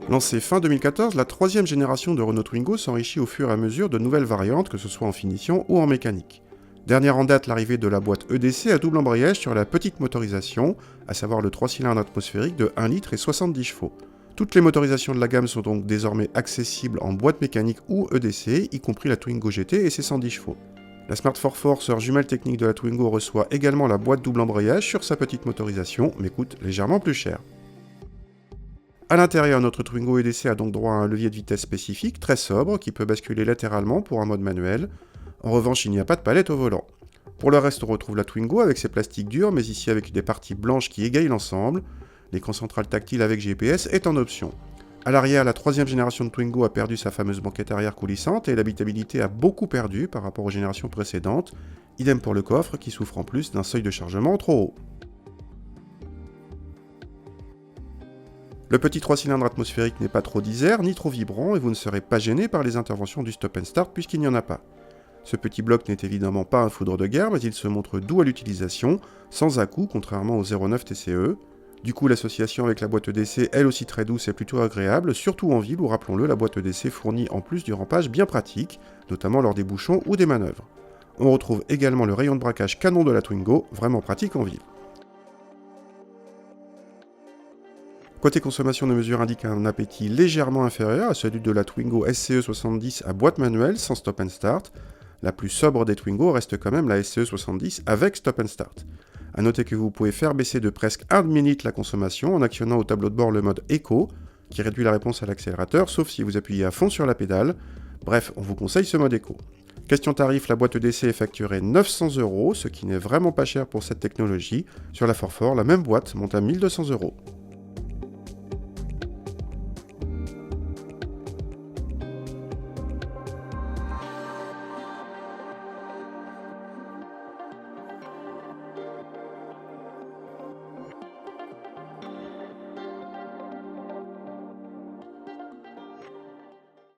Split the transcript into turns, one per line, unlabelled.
Lancée fin 2014, la troisième génération de Renault Twingo s'enrichit au fur et à mesure de nouvelles variantes, que ce soit en finition ou en mécanique. Dernière en date, l'arrivée de la boîte EDC à double embrayage sur la petite motorisation, à savoir le 3 cylindres atmosphérique de 1 litre et 70 chevaux. Toutes les motorisations de la gamme sont donc désormais accessibles en boîte mécanique ou EDC, y compris la Twingo GT et ses 110 chevaux. La Smart 4 sœur jumelle technique de la Twingo, reçoit également la boîte double embrayage sur sa petite motorisation, mais coûte légèrement plus cher. A l'intérieur, notre Twingo EDC a donc droit à un levier de vitesse spécifique, très sobre, qui peut basculer latéralement pour un mode manuel. En revanche, il n'y a pas de palette au volant. Pour le reste, on retrouve la Twingo avec ses plastiques durs, mais ici avec des parties blanches qui égayent l'ensemble. L'écran central tactile avec GPS est en option. A l'arrière, la troisième génération de Twingo a perdu sa fameuse banquette arrière coulissante et l'habitabilité a beaucoup perdu par rapport aux générations précédentes. Idem pour le coffre qui souffre en plus d'un seuil de chargement trop haut. Le petit 3 cylindres atmosphérique n'est pas trop disert ni trop vibrant et vous ne serez pas gêné par les interventions du stop and start puisqu'il n'y en a pas. Ce petit bloc n'est évidemment pas un foudre de guerre mais il se montre doux à l'utilisation, sans à-coups contrairement au 09 TCE. Du coup l'association avec la boîte EDC, elle aussi très douce et plutôt agréable, surtout en ville où, rappelons-le, la boîte EDC fournit en plus du rampage bien pratique, notamment lors des bouchons ou des manœuvres. On retrouve également le rayon de braquage canon de la Twingo, vraiment pratique en ville. Côté consommation, nos mesures indiquent un appétit légèrement inférieur à celui de la Twingo SCE70 à boîte manuelle sans stop and start. La plus sobre des Twingo reste quand même la SCE70 avec stop and start. A noter que vous pouvez faire baisser de presque 1 demi-litre la consommation en actionnant au tableau de bord le mode Eco, qui réduit la réponse à l'accélérateur, sauf si vous appuyez à fond sur la pédale. Bref, on vous conseille ce mode Eco. Question tarif, la boîte EDC est facturée 900 €, ce qui n'est vraiment pas cher pour cette technologie. Sur la 4 la même boîte monte à 1200 €.